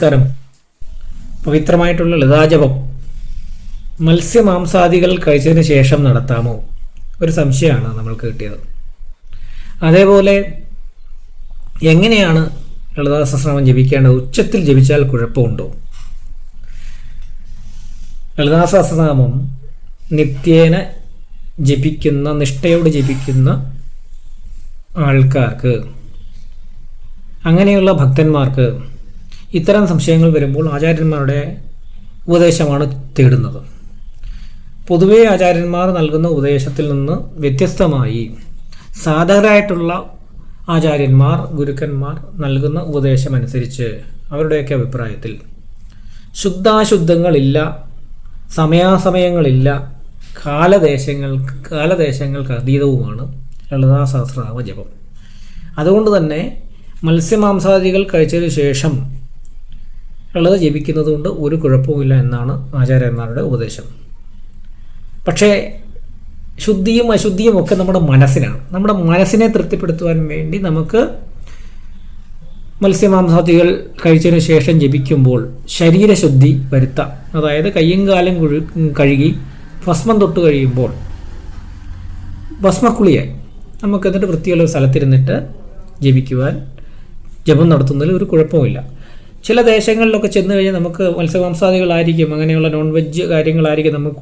നമസ്കാരം. പവിത്രമായിട്ടുള്ള ലളിതാജപം മത്സ്യമാംസാദികൾ കഴിച്ചതിന് ശേഷം നടത്താമോ? ഒരു സംശയമാണ് നമ്മൾക്ക് കിട്ടിയത്. അതേപോലെ എങ്ങനെയാണ് ലളിതാ സഹസ്രനാമം ജപിക്കേണ്ടത്? ഉച്ചത്തിൽ ജപിച്ചാൽ കുഴപ്പമുണ്ടോ? ലളിതാ സഹസ്രനാമം നിത്യേന ജപിക്കുന്ന, നിഷ്ഠയോട് ജപിക്കുന്ന ആൾക്കാർക്ക്, അങ്ങനെയുള്ള ഭക്തന്മാർക്ക് ഇത്തരം സംശയങ്ങൾ വരുമ്പോൾ ആചാര്യന്മാരുടെ ഉപദേശമാണ് തേടുന്നത്. പൊതുവേ ആചാര്യന്മാർ നൽകുന്ന ഉപദേശത്തിൽ നിന്ന് വ്യത്യസ്തമായി സാധകരായിട്ടുള്ള ആചാര്യന്മാർ, ഗുരുക്കന്മാർ നൽകുന്ന ഉപദേശമനുസരിച്ച് അവരുടെയൊക്കെ അഭിപ്രായത്തിൽ ശുദ്ധാശുദ്ധങ്ങളില്ല, സമയാസമയങ്ങളില്ല, കാലദേശങ്ങൾക്ക് അതീതവുമാണ് ലളിതാ സഹസ്രനാമ ജപം. അതുകൊണ്ട് തന്നെ മത്സ്യമാംസാദികൾ കഴിച്ചതിന് ശേഷം ലളിത ജപിക്കുന്നത് കൊണ്ട് ഒരു കുഴപ്പവുമില്ല എന്നാണ് ആചാര്യന്മാരുടെ ഉപദേശം. പക്ഷേ ശുദ്ധിയും അശുദ്ധിയും ഒക്കെ നമ്മുടെ മനസ്സിനാണ്. നമ്മുടെ മനസ്സിനെ തൃപ്തിപ്പെടുത്തുവാൻ വേണ്ടി നമുക്ക് മത്സ്യമാംസാദികൾ കഴിച്ചതിന് ശേഷം ജപിക്കുമ്പോൾ ശരീരശുദ്ധി വരുത്താം. അതായത് കയ്യും കാലും കഴുകി ഭസ്മം തൊട്ട് കഴിയുമ്പോൾ ഭസ്മക്കുളിയായി നമുക്ക് എന്നിട്ട് വൃത്തിയുള്ള ഒരു സ്ഥലത്തിരുന്നിട്ട് ജപിക്കുവാൻ, ജപം നടത്തുന്നതിൽ ഒരു കുഴപ്പമില്ല. ചില ദേശങ്ങളിലൊക്കെ ചെന്ന് കഴിഞ്ഞാൽ നമുക്ക് മത്സ്യമാംസാദികളായിരിക്കും, അങ്ങനെയുള്ള നോൺ വെജ് കാര്യങ്ങളായിരിക്കും നമുക്ക്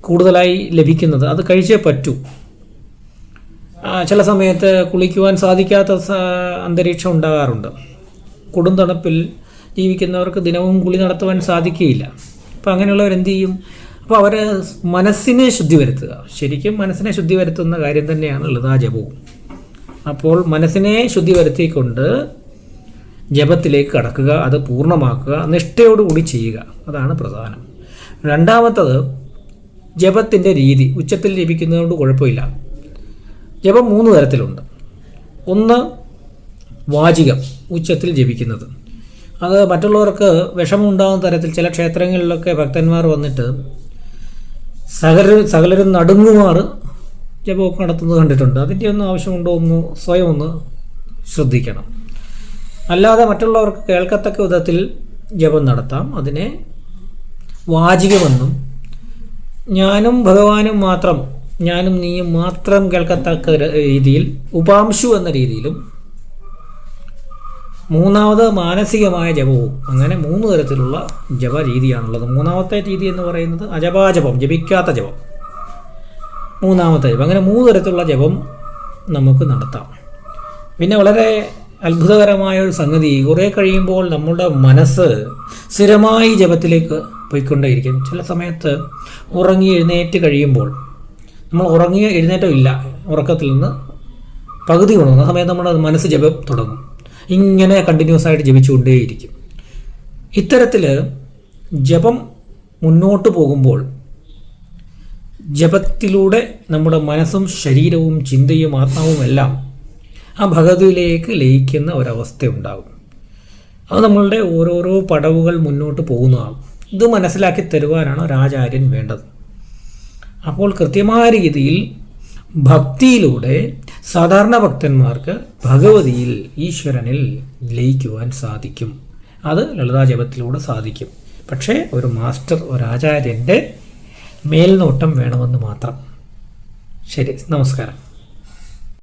കൂടുതലായി ലഭിക്കുന്നത്. അത് കഴിച്ചേ പറ്റൂ. ചില സമയത്ത് കുളിക്കുവാൻ സാധിക്കാത്ത അന്തരീക്ഷം ഉണ്ടാകാറുണ്ട്. കൊടും തണുപ്പിൽ ജീവിക്കുന്നവർക്ക് ദിനവും കുളി നടത്തുവാൻ സാധിക്കുകയില്ല. അപ്പോൾ അങ്ങനെയുള്ളവർ എന്ത് ചെയ്യും? അപ്പോൾ അവർ മനസ്സിനെ ശുദ്ധി വരുത്തുക. ശരിക്കും മനസ്സിനെ ശുദ്ധി വരുത്തുന്ന കാര്യം തന്നെയാണ് ലളിതാ ജപവും. അപ്പോൾ മനസ്സിനെ ശുദ്ധി വരുത്തിക്കൊണ്ട് ജപത്തിലേക്ക് കടക്കുക, അത് പൂർണ്ണമാക്കുക, നിഷ്ഠയോടുകൂടി ചെയ്യുക. അതാണ് പ്രധാനം. രണ്ടാമത്തത് ജപത്തിൻ്റെ രീതി. ഉച്ചത്തിൽ ജപിക്കുന്നതുകൊണ്ട് കുഴപ്പമില്ല. ജപം 3 തരത്തിലുണ്ട്. ഒന്ന് വാചികം, ഉച്ചത്തിൽ ജപിക്കുന്നത്. അത് മറ്റുള്ളവർക്ക് വിഷമമുണ്ടാകുന്ന തരത്തിൽ ചില ക്ഷേത്രങ്ങളിലൊക്കെ ഭക്തന്മാർ വന്നിട്ട് സകലരും നടുങ്ങുമാറ് ജപമൊക്കെ നടത്തുന്നത് കണ്ടിട്ടുണ്ട്. അതിൻ്റെ ഒന്നും ആവശ്യമുണ്ടോ എന്ന് സ്വയം ഒന്ന് ശ്രദ്ധിക്കണം. അല്ലാതെ മറ്റുള്ളവർക്ക് കേൾക്കത്തക്ക വിധത്തിൽ ജപം നടത്താം. അതിനെ വാചികമെന്നും, ഞാനും ഭഗവാനും മാത്രം, ഞാനും നീയും മാത്രം കേൾക്കത്തക്ക രീതിയിൽ, ഉപാംശു എന്ന രീതിയിലും, മൂന്നാമത് മാനസികമായ ജപവും. അങ്ങനെ 3 തരത്തിലുള്ള ജപ രീതിയാണുള്ളത്. മൂന്നാമത്തെ രീതി എന്ന് പറയുന്നത് അജപാജപം, ജപിക്കാത്ത ജപം. മൂന്നാമത്തെ ജപം. അങ്ങനെ 3 തരത്തിലുള്ള ജപം നമുക്ക് നടത്താം. പിന്നെ വളരെ അത്ഭുതകരമായ ഒരു സംഗതി, കുറേ കഴിയുമ്പോൾ നമ്മുടെ മനസ്സ് സ്ഥിരമായി ജപത്തിലേക്ക് പോയിക്കൊണ്ടേയിരിക്കും. ചില സമയത്ത് ഉറങ്ങി എഴുന്നേറ്റ് കഴിയുമ്പോൾ, നമ്മൾ ഉറങ്ങി എഴുന്നേറ്റം ഇല്ല, ഉറക്കത്തിൽ നിന്ന് പകുതി ഉണങ്ങുന്ന സമയത്ത് നമ്മുടെ മനസ്സ് ജപം തുടങ്ങും. ഇങ്ങനെ കണ്ടിന്യൂസ് ആയിട്ട് ജപിച്ചുകൊണ്ടേയിരിക്കും. ഇത്തരത്തിൽ ജപം മുന്നോട്ട് പോകുമ്പോൾ ജപത്തിലൂടെ നമ്മുടെ മനസ്സും ശരീരവും ചിന്തയും ആത്മാവും എല്ലാം ആ ഭഗവതിയിലേക്ക് ലയിക്കുന്ന ഒരവസ്ഥ ഉണ്ടാകും. അത് നമ്മളുടെ ഓരോരോ പടവുകൾ മുന്നോട്ട് പോകുന്നതാണ്. ഇത് മനസ്സിലാക്കി തരുവാനാണ് ഒരാചാര്യൻ വേണ്ടത്. അപ്പോൾ കൃത്യമായ രീതിയിൽ ഭക്തിയിലൂടെ സാധാരണ ഭക്തന്മാർക്ക് ഭഗവതിയിൽ, ഈശ്വരനിൽ ലയിക്കുവാൻ സാധിക്കും. അത് ലളിതാ ജപത്തിലൂടെ സാധിക്കും. പക്ഷേ ഒരു മാസ്റ്റർ, ഒരാചാര്യൻ്റെ മേൽനോട്ടം വേണമെന്ന് മാത്രം. ശരി, നമസ്കാരം.